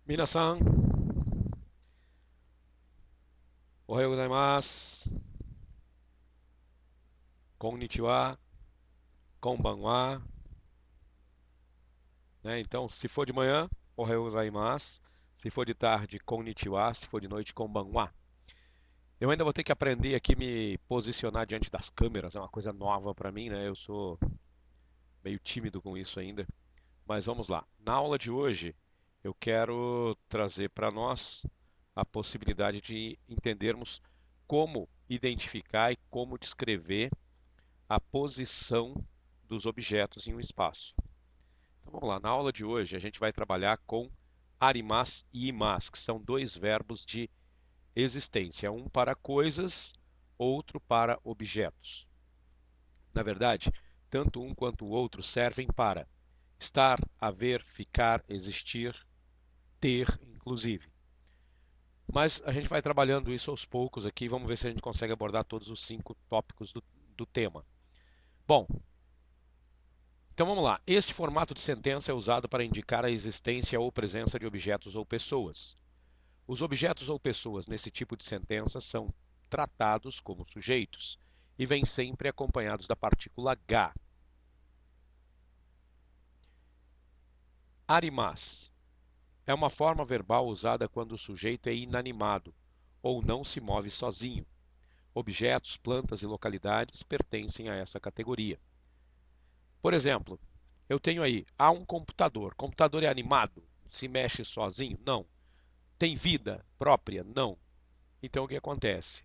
Minasan, ohayou gozaimasu, konnichiwa, konbanwa, né? Então, se for de manhã, ohayou gozaimasu, se for de tarde, konnichiwa, se for de noite, konbanwa. Eu ainda vou ter que aprender aqui me posicionar diante das câmeras, é uma coisa nova para mim, né? Eu sou meio tímido com isso ainda, mas vamos lá. Na aula de hoje, eu quero trazer para nós a possibilidade de entendermos como identificar e como descrever a posição dos objetos em um espaço. Então vamos lá, na aula de hoje a gente vai trabalhar com arimas e imas, que são dois verbos de existência, um para coisas, outro para objetos. Na verdade, tanto um quanto o outro servem para estar, haver, ficar, existir, ter, inclusive. Mas a gente vai trabalhando isso aos poucos aqui, vamos ver se a gente consegue abordar todos os 5 tópicos do tema. Bom, então vamos lá. Este formato de sentença é usado para indicar a existência ou presença de objetos ou pessoas. Os objetos ou pessoas nesse tipo de sentença são tratados como sujeitos e vêm sempre acompanhados da partícula ga. Arimas é uma forma verbal usada quando o sujeito é inanimado ou não se move sozinho. Objetos, plantas e localidades pertencem a essa categoria. Por exemplo, eu tenho aí, há um computador. Computador é animado? Se mexe sozinho? Não. Tem vida própria? Não. Então o que acontece?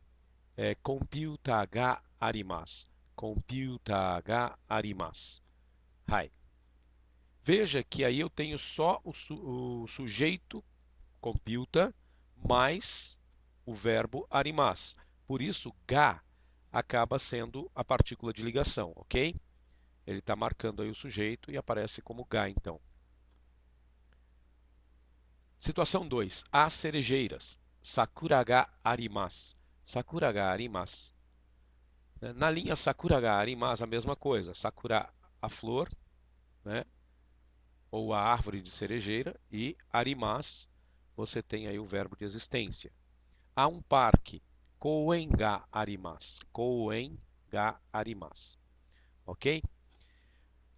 Computer ga arimasu. Computer ga arimasu. Hai. Veja que aí eu tenho só o sujeito computer mais o verbo arimasu. Por isso, ga acaba sendo a partícula de ligação, ok? Ele está marcando aí o sujeito e aparece como ga, então. Situação 2. Há cerejeiras. Sakura ga arimasu. Sakura ga arimasu. Na linha Sakura ga arimasu, a mesma coisa. Sakura, a flor, né? Ou a árvore de cerejeira. E arimasu, você tem aí o verbo de existência. Há um parque. Koen ga arimasu. Koen ga arimasu. Ok?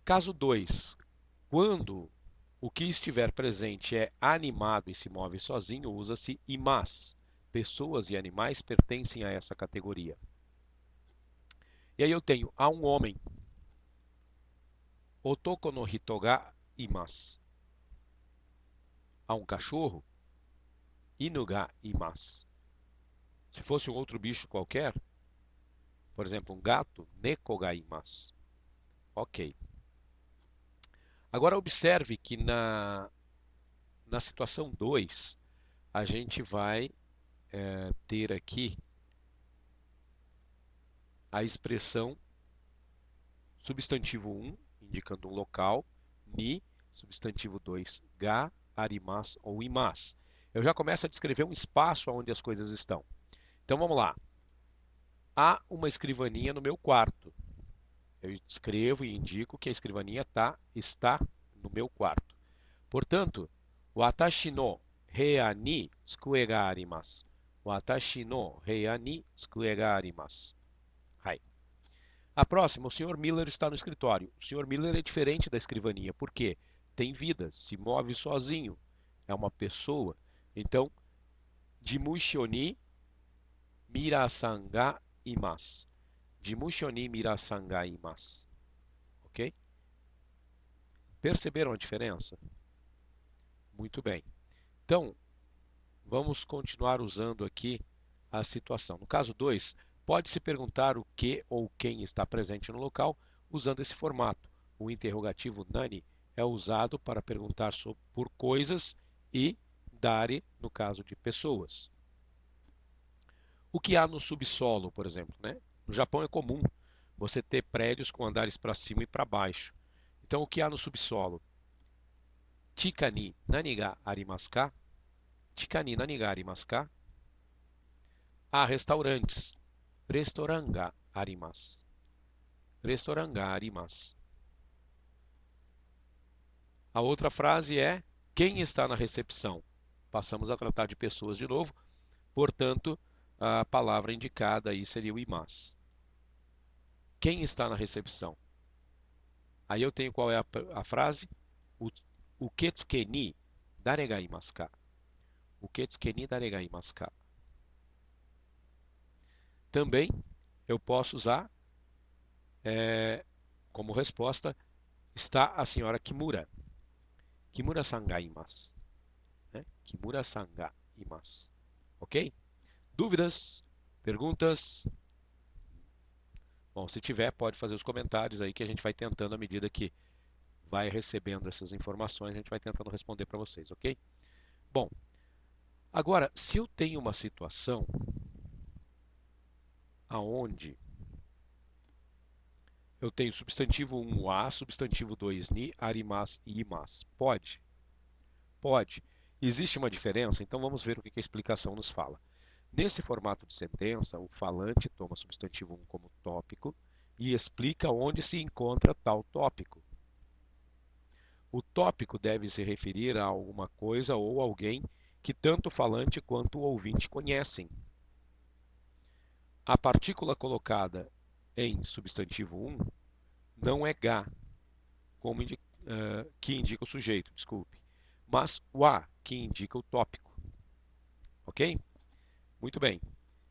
Caso 2. Quando o que estiver presente é animado e se move sozinho, usa-se imas. Pessoas e animais pertencem a essa categoria. E aí eu tenho, há um homem. Otoko no hito ga imasu. Há um cachorro. Inu ga imasu. Se fosse um outro bicho qualquer, por exemplo, um gato, neko ga imasu. Ok. Agora observe que na situação 2, a gente vai ter aqui a expressão substantivo 1, indicando um local, ni, substantivo 2, ga, arimas ou imas. Eu já começo a descrever um espaço onde as coisas estão. Então vamos lá. Há uma escrivaninha no meu quarto. Eu escrevo e indico que a escrivaninha está no meu quarto. Portanto, watashi no heia ni tsukue ga arimasu. Watashi no heia ni tsukue ga arimasu. Hai. A próxima, o Sr. Miller está no escritório. O Sr. Miller é diferente da escrivaninha. Por quê? Tem vida, se move sozinho. É uma pessoa. Então, Jimusho ni Mira-san ga imasu. Jimusho ni Mira-san ga imasu. Ok? Perceberam a diferença? Muito bem. Então, vamos continuar usando aqui a situação. No caso 2, pode-se perguntar o que ou quem está presente no local usando esse formato. O interrogativo nani é usado para perguntar por coisas e dare, no caso de pessoas. O que há no subsolo, por exemplo, né? No Japão é comum você ter prédios com andares para cima e para baixo. Então, o que há no subsolo? Chika ni nani ga arimasu ka? Chika ni nani ga arimasu ka? Há restaurantes. Restaurant ga arimasu. Restaurant ga arimasu. A outra frase é: quem está na recepção? passamos a tratar de pessoas de novo, portanto, a palavra indicada aí seria o imasu. Quem está na recepção? Aí eu tenho qual é a frase? O uketsuke ni dare ga imasu ka? Uketsuke ni dare ga imasu ka? Também eu posso usar como resposta, está a senhora Kimura. Kimura-san ga imasu. Né? Kimura-san ga imasu. Ok? Dúvidas? Perguntas? Bom, se tiver, pode fazer os comentários aí que a gente vai tentando à medida que vai recebendo essas informações, a gente vai tentando responder para vocês, ok? Bom, agora, se eu tenho uma situação aonde eu tenho substantivo 1 wa, substantivo 2 ni, arimasu e imasu, pode? Pode. Existe uma diferença? Então vamos ver o que a explicação nos fala. Nesse formato de sentença, o falante toma substantivo 1 como tópico e explica onde se encontra tal tópico. O tópico deve se referir a alguma coisa ou alguém que tanto o falante quanto o ouvinte conhecem. A partícula colocada em substantivo 1 não é ga, como que indica o sujeito, desculpe, mas o a, que indica o tópico. Ok? Muito bem.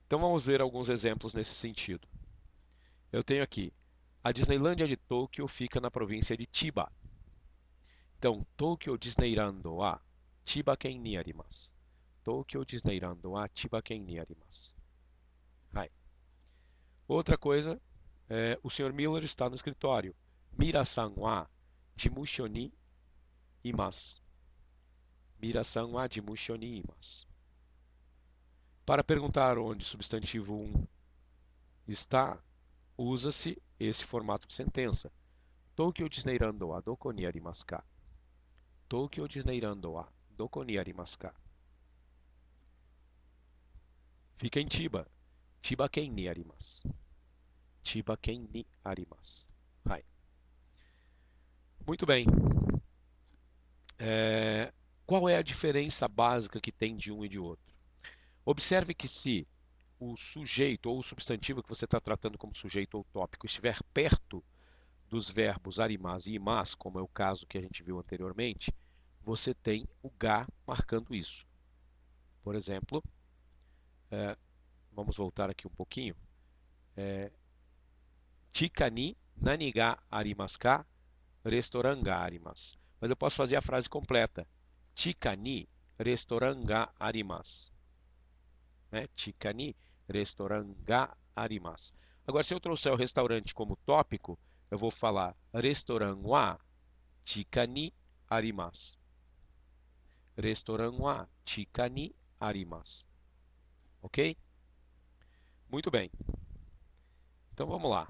Então vamos ver alguns exemplos nesse sentido. Eu tenho aqui, a Disneylândia de Tóquio fica na província de Chiba. Então, Tokyo Disneyland wa Chiba-ken ni arimasu. Tokyo Disneyland wa Chiba-ken ni arimasu. Outra coisa, o Sr. Miller está no escritório. Mira-san wa jimusho ni imasu. Mira-san wa jimusho ni imasu. Para perguntar onde o substantivo 1 está, usa-se esse formato de sentença. Tokyo Disneyland wa doko ni arimasu ka? Tokyo Disneyland wa doko ni arimasu ka? Fica em Chiba. Chiba-ken ni arimasu. Chiba-ken ni arimasu. Muito bem. Qual é a diferença básica que tem de um e de outro? Observe que se o sujeito ou o substantivo que você está tratando como sujeito ou tópico estiver perto dos verbos arimasu e imasu, como é o caso que a gente viu anteriormente, você tem o ga marcando isso. Por exemplo, vamos voltar aqui um pouquinho. Chika ni nani ga arimasu ka? Restaurant ga arimasu. Mas eu posso fazer a frase completa. Chika ni restaurant ga arimasu. Chika ni restaurant ga arimasu. Agora, se eu trouxer o restaurante como tópico, eu vou falar restaurant wa chika ni arimasu. Restaurant wa chika ni arimasu. Ok? Muito bem. Então vamos lá.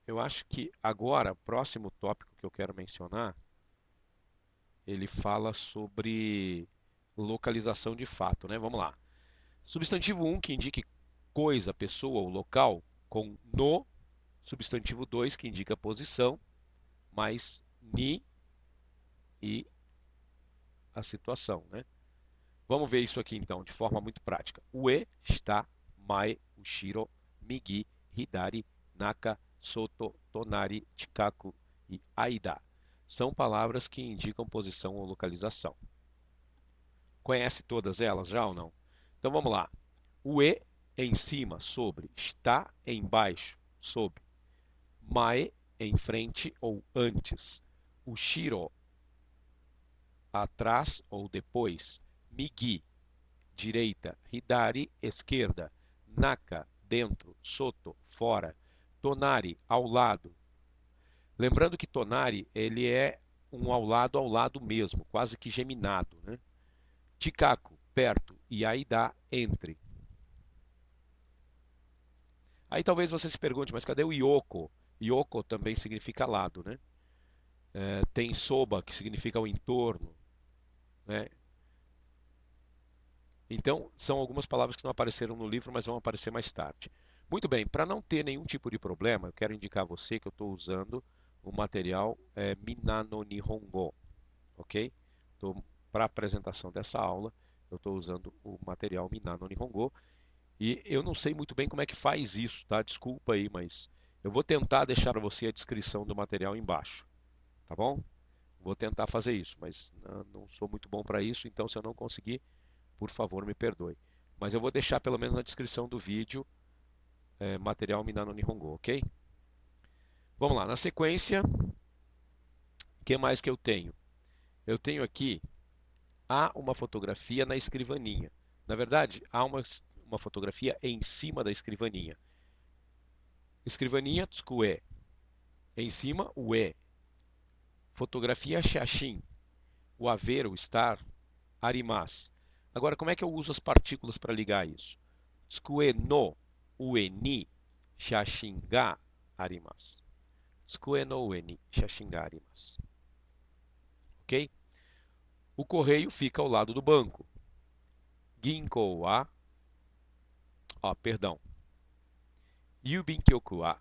Eu acho que agora, o próximo tópico que eu quero mencionar, ele fala sobre localização de fato, né? Vamos lá. Substantivo 1 que indique coisa, pessoa ou local, com no. Substantivo 2 que indica posição, mais ni e a situação, né? Vamos ver isso aqui então, de forma muito prática. Ue, está, mae, ushiro, migi, hidari, naka, soto, tonari, chikaku e aida. São palavras que indicam posição ou localização. Conhece todas elas já ou não? Então vamos lá. Ue, em cima, sobre. Está, embaixo, sob. Mae, em frente ou antes. Ushiro, atrás ou depois. Migi, direita. Hidari, esquerda. Naka, dentro. Soto, fora. Tonari, ao lado. Lembrando que tonari, ele é um ao lado mesmo, quase que geminado, né? Chikaku, perto. E aida, entre. Aí talvez você se pergunte, mas cadê o yoko? Yoko também significa lado, né? Tem soba, que significa o entorno, né? Então, são algumas palavras que não apareceram no livro, mas vão aparecer mais tarde. Muito bem, para não ter nenhum tipo de problema, eu quero indicar a você que eu estou usando o material Minna no Nihongo, ok? Estou para a apresentação dessa aula, eu estou usando o material Minano Nihongo. E eu não sei muito bem como é que faz isso, tá? Desculpa aí, mas eu vou tentar deixar para você a descrição do material embaixo, tá bom? Vou tentar fazer isso, mas não sou muito bom para isso, então se eu não conseguir, por favor, me perdoe. Mas eu vou deixar pelo menos na descrição do vídeo material Minano Nihongo, ok? Vamos lá, na sequência, o que mais que eu tenho? Eu tenho aqui, há uma fotografia na escrivaninha. Na verdade, há uma fotografia em cima da escrivaninha. Escrivaninha, tsukue. Em cima, o e. Fotografia, shashin. O haver, o estar, arimasu. Agora, como é que eu uso as partículas para ligar isso? Tsukue no ue ni shashin ga arimasu. Tsukue no ue ni shashin ga arimasu. Ok? O correio fica ao lado do banco. Ginkou wa... perdão. Yubinkyoku wa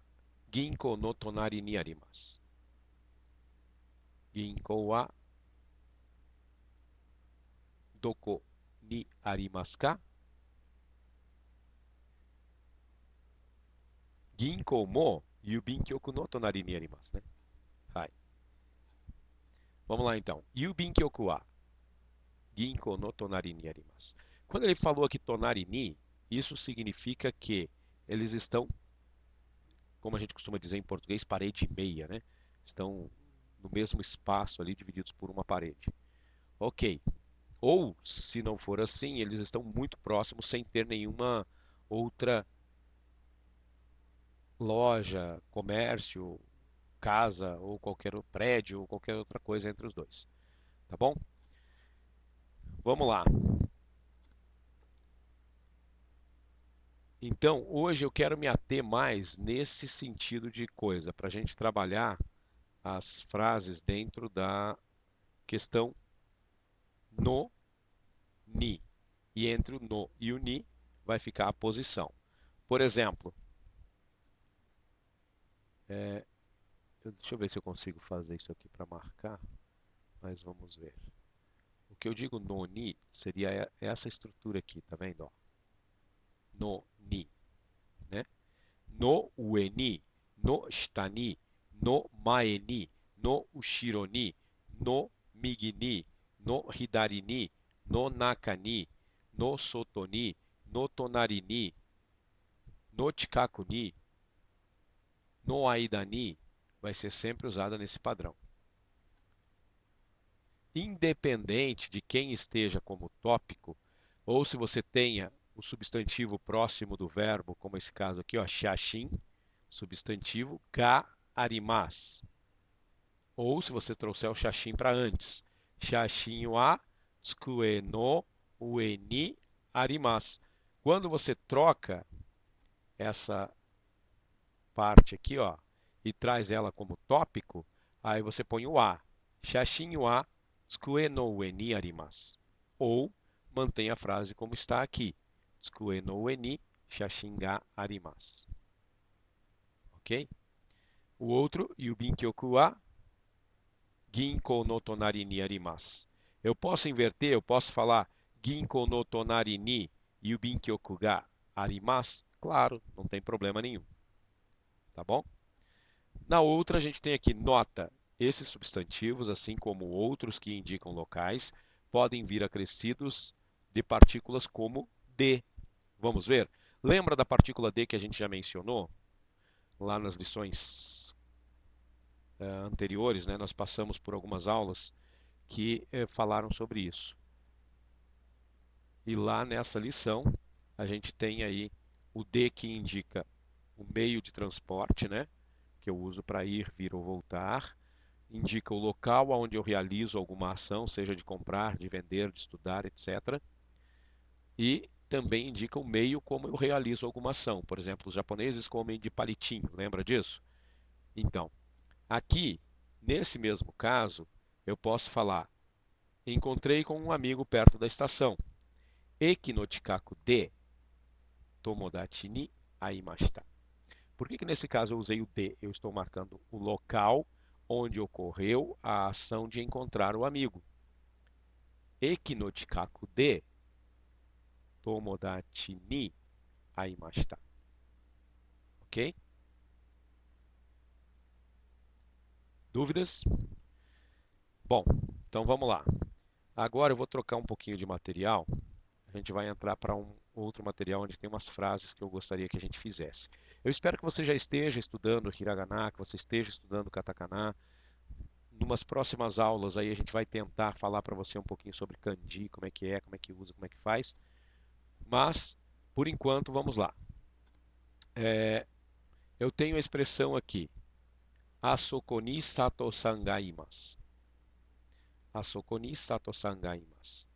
ginkou no tonari ni arimasu. Ginkou wa doko ni arimasu ka? Ginkou mo yubinkyoku no tonari ni arimasu, né? Hai. Vamos lá então. Yubinkyoku wa ginkou no tonari ni arimasu. Quando ele falou aqui tonari ni, isso significa que eles estão, como a gente costuma dizer em português, parede e meia, né? Estão no mesmo espaço ali, divididos por uma parede. Ok. Ou, se não for assim, eles estão muito próximos sem ter nenhuma outra loja, comércio, casa ou qualquer prédio ou qualquer outra coisa entre os dois. Tá bom? Vamos lá. Então, hoje eu quero me ater mais nesse sentido de coisa, para a gente trabalhar as frases dentro da questão no, ni. E entre o no e o ni vai ficar a posição. Por exemplo, deixa eu ver se eu consigo fazer isso aqui para marcar, mas vamos ver. O que eu digo no ni seria essa estrutura aqui, tá vendo? Ó? No ni, né? No ue ni, no shita ni, no mae ni, no ushiro ni, no migi ni, no hidari ni, no naka ni, no soto ni, no tonari ni, no chikaku ni, no aida ni, vai ser sempre usada nesse padrão. Independente de quem esteja como tópico, ou se você tenha o substantivo próximo do verbo, como esse caso aqui, ó, shashin, substantivo, ga arimasu. Ou se você trouxer o shashin para antes, shashin wa tsukue no ue ni arimasu. Quando você troca essa parte aqui, ó, e traz ela como tópico, aí você põe o a. Shashin wa tsukue no ue ni arimasu. Ou mantém a frase como está aqui. Tsukue no ue ni shashin ga arimasu. Ok? O outro, yubinkyoku wa ginkou no tonari ni arimasu. Eu posso inverter, eu posso falar ginkou no tonari ni yubinkyoku ga arimasu? Claro, não tem problema nenhum. Tá bom? Na outra, a gente tem aqui nota. Esses substantivos, assim como outros que indicam locais, podem vir acrescidos de partículas como de. Vamos ver? Lembra da partícula de que a gente já mencionou? Lá nas lições anteriores, né? Nós passamos por algumas aulas que falaram sobre isso. E lá nessa lição, a gente tem aí o de que indica o meio de transporte, né? Que eu uso para ir, vir ou voltar. Indica o local onde eu realizo alguma ação, seja de comprar, de vender, de estudar, etc. E também indica o meio como eu realizo alguma ação. Por exemplo, os japoneses comem de palitinho, lembra disso? Então, aqui, nesse mesmo caso, eu posso falar: encontrei com um amigo perto da estação. Eki no chikaku de tomodachi ni aimashita. Por que nesse caso eu usei o de? Eu estou marcando o local onde ocorreu a ação de encontrar o amigo. eki no chikaku de tomodachi ni aimashita. Ok? Dúvidas? Bom, então vamos lá. Agora eu vou trocar um pouquinho de material. A gente vai entrar para um outro material onde tem umas frases que eu gostaria que a gente fizesse. Eu espero que você já esteja estudando hiragana, que você esteja estudando katakana. Numas próximas aulas aí a gente vai tentar falar para você um pouquinho sobre kanji, como é que usa, como é que faz. Mas, por enquanto, vamos lá. Eu tenho a expressão aqui. Asoko ni sato-san ga imasu. Asoko ni sato-san ga imasu.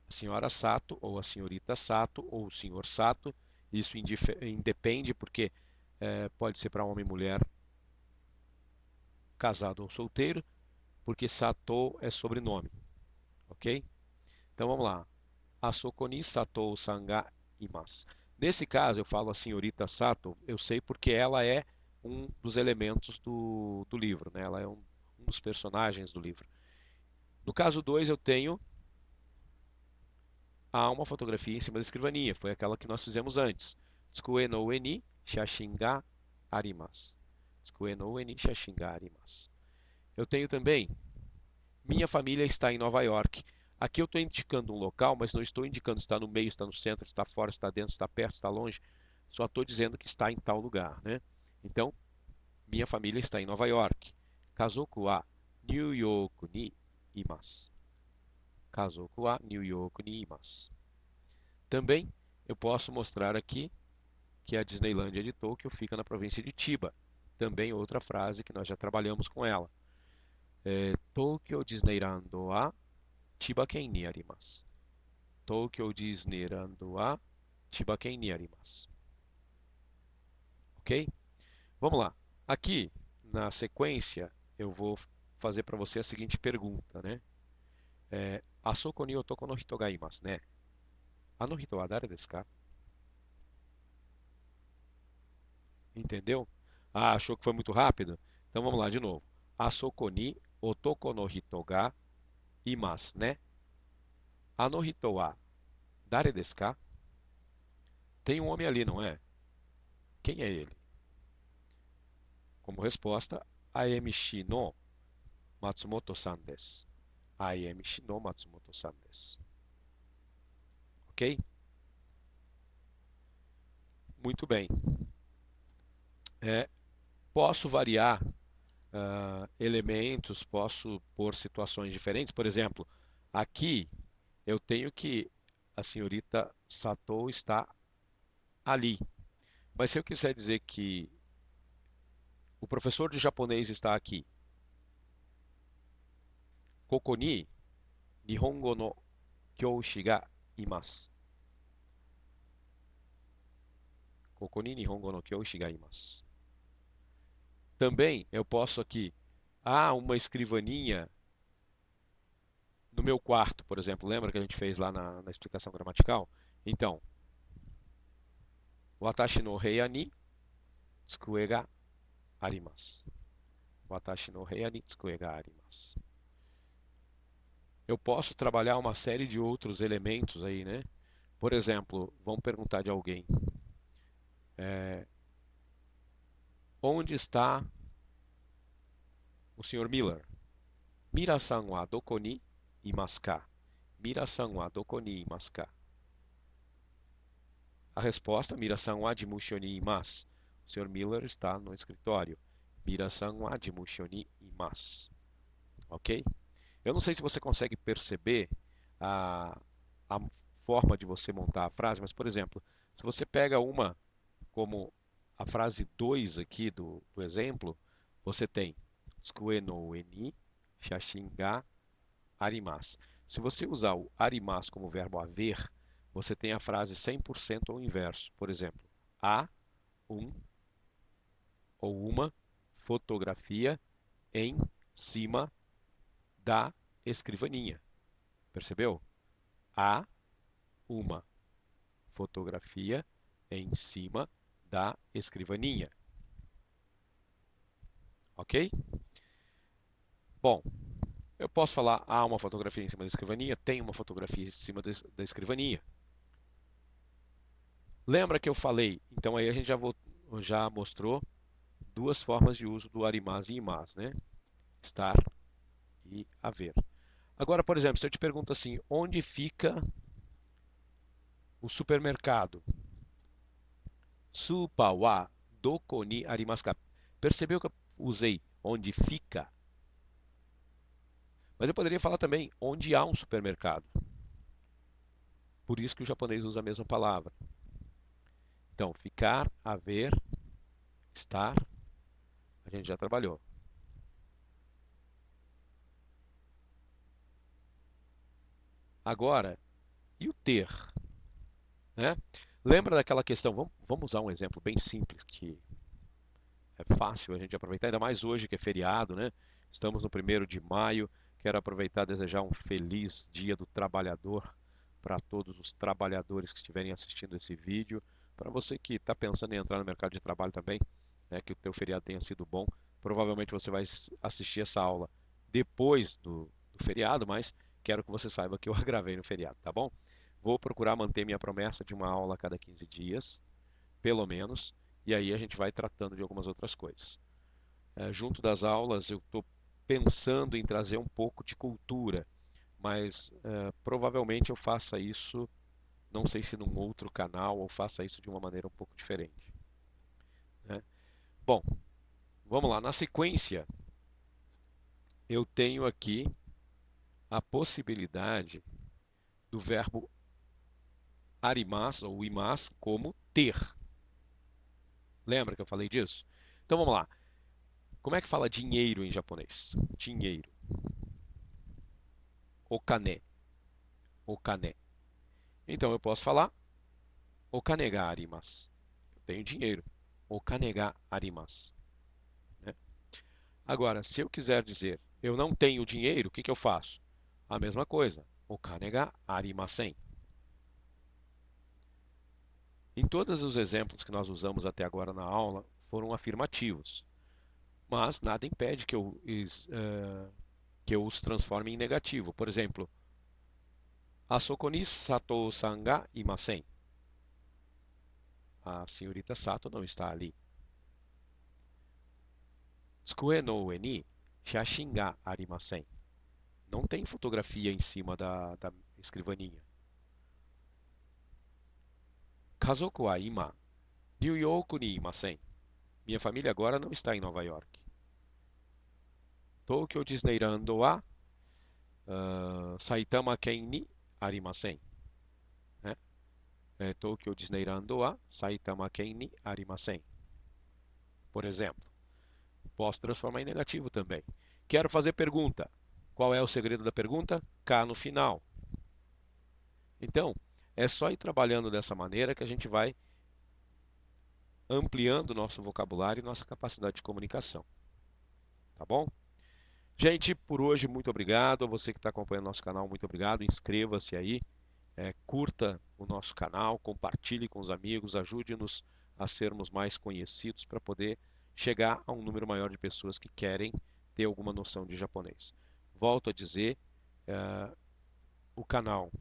A senhora Sato, ou a senhorita Sato, ou o senhor Sato. Isso independe porque pode ser para homem e mulher, casado ou solteiro, porque Sato é sobrenome, ok? Então vamos lá. Asoko ni Sato-san ga imasu. Nesse caso, eu falo a senhorita Sato, eu sei porque ela é um dos elementos do livro, né? Ela é um dos personagens do livro. No caso 2, eu tenho uma fotografia em cima da escrivaninha, foi aquela que nós fizemos antes. Tsukue no ue ni shashin ga arimasu. Tsukue no ue ni shashin ga arimasu. Eu tenho também, minha família está em Nova York. Aqui eu estou indicando um local, mas não estou indicando se está no meio, se está no centro, se está fora, se está dentro, se está perto, se está longe. Só estou dizendo que está em tal lugar, né? Então, minha família está em Nova York. Kazoku wa New York ni imasu. Kazoku wa New York ni imasu. Também eu posso mostrar aqui que a Disneylandia de Tóquio fica na província de Chiba. Também outra frase que nós já trabalhamos com ela. Tokyo Disneyland wa Chiba-ken ni arimasu. Tokyo Disneyland wa Chiba-ken ni arimasu. Ok? Vamos lá. Aqui, na sequência, eu vou fazer para você a seguinte pergunta, né? Asoko ni otoko no hito ga imasu, né? Ano hito wa dare desu ka? Entendeu? Ah, achou que foi muito rápido? Então vamos lá de novo. Asoko ni otoko no hito ga imasu, né? Ano hito wa dare desu ka? Tem um homem ali, não é? Quem é ele? Como resposta, Aemishi no Matsumoto-san desu. Aemishi no Matsumoto-san desu. Ok? Muito bem. Posso variar elementos, posso pôr situações diferentes. Por exemplo, aqui eu tenho que a senhorita Sato está ali. Mas se eu quiser dizer que o professor de japonês está aqui, koko ni Nihongo no kyoushi ga imasu. Koko ni Nihongo no kyoushi ga imasu. Também eu posso aqui, uma escrivaninha no meu quarto, por exemplo. Lembra que a gente fez lá na explicação gramatical? Então, watashi no heya ni tsukue ga arimasu. Watashi no heya ni tsukue ga arimasu. Eu posso trabalhar uma série de outros elementos aí, né? Por exemplo, vamos perguntar de alguém. Onde está o Sr. Miller? Mira-san wa doko ni imasu ka? Mira-san wa doko ni imasu ka? A resposta, Mira-san wa jimusho ni imasu. O Sr. Miller está no escritório. Mira-san wa jimusho ni imasu. Ok? Eu não sei se você consegue perceber a forma de você montar a frase, mas, por exemplo, se você pega uma como a frase 2 aqui do exemplo, você tem Tsukue no ue ni shashin ga arimasu. Se você usar o arimasu como verbo haver, você tem a frase 100% ao inverso. Por exemplo, há um ou uma fotografia em cima da escrivaninha. Percebeu? Há uma fotografia em cima da escrivaninha. Ok? Bom, Eu posso falar, há uma fotografia em cima da escrivaninha, tem uma fotografia em cima da escrivaninha. Lembra que eu falei? Então aí a gente já mostrou duas formas de uso do arimas e imas, né? Estar e haver. Agora, por exemplo, se eu te pergunto assim, onde fica o supermercado? Supa wa doko ni arimasu ka? Percebeu que eu usei onde fica? Mas eu poderia falar também onde há um supermercado. Por isso que o japonês usa a mesma palavra. Então, ficar, haver, estar, a gente já trabalhou. Agora, e o ter? Né? Lembra daquela questão? Vamos usar um exemplo bem simples que é fácil a gente aproveitar, ainda mais hoje que é feriado, né? Estamos no 1º de maio. Quero aproveitar e desejar um feliz Dia do Trabalhador para todos os trabalhadores que estiverem assistindo esse vídeo. Para você que está pensando em entrar no mercado de trabalho também, né, que o teu feriado tenha sido bom. Provavelmente você vai assistir essa aula depois do feriado, mas quero que você saiba que eu a gravei no feriado, tá bom? Vou procurar manter minha promessa de uma aula a cada 15 dias, pelo menos, e aí a gente vai tratando de algumas outras coisas. Junto das aulas, eu estou pensando em trazer um pouco de cultura, mas provavelmente eu faça isso, não sei se num outro canal ou faça isso de uma maneira um pouco diferente, né? Bom, vamos lá. Na sequência, eu tenho aqui a possibilidade do verbo arimas ou imas como ter. Lembra que eu falei disso? Então vamos lá. Como é que fala dinheiro em japonês? Dinheiro. Okane. Okane. Então eu posso falar okane ga arimasu. Eu tenho dinheiro. Okane ga arimasu. Né? Agora, se eu quiser dizer eu não tenho dinheiro, o que eu faço? A mesma coisa. Okane ga arimasen. Em todos os exemplos que nós usamos até agora na aula foram afirmativos, mas nada impede que eu os transforme em negativo. Por exemplo, Asoko ni Sato-san ga imasen. A senhorita Sato não está ali. Tsukue no ue ni shashin ga arimasen. Não tem fotografia em cima da escrivaninha. Kazoku wa ima New York ni imasen. Minha família agora não está em Nova York. Tokyo Disneyland wa Saitama Ken ni arimasen. Né? Tokyo Disneyland wa Saitama Ken ni arimasen. Por exemplo, posso transformar em negativo também. Quero fazer pergunta. Qual é o segredo da pergunta? K no final. Então, é só ir trabalhando dessa maneira que a gente vai ampliando o nosso vocabulário e nossa capacidade de comunicação. Tá bom? Gente, por hoje, muito obrigado. A você que está acompanhando nosso canal, muito obrigado. Inscreva-se aí, curta o nosso canal, compartilhe com os amigos, ajude-nos a sermos mais conhecidos para poder chegar a um número maior de pessoas que querem ter alguma noção de japonês. Volto a dizer, o canal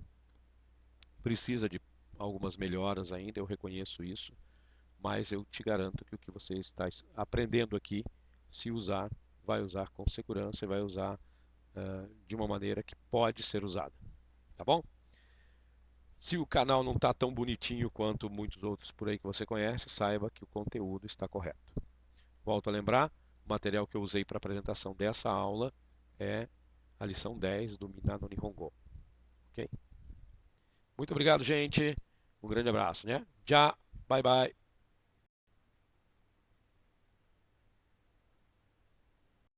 precisa de algumas melhoras ainda, eu reconheço isso, mas eu te garanto que o que você está aprendendo aqui, se usar, vai usar com segurança e vai usar de uma maneira que pode ser usada. Tá bom? Se o canal não está tão bonitinho quanto muitos outros por aí que você conhece, saiba que o conteúdo está correto. Volto a lembrar, o material que eu usei para a apresentação dessa aula é a lição 10 do Minano Nihongo. Ok? Muito obrigado, gente. Um grande abraço, né? Já, bye bye.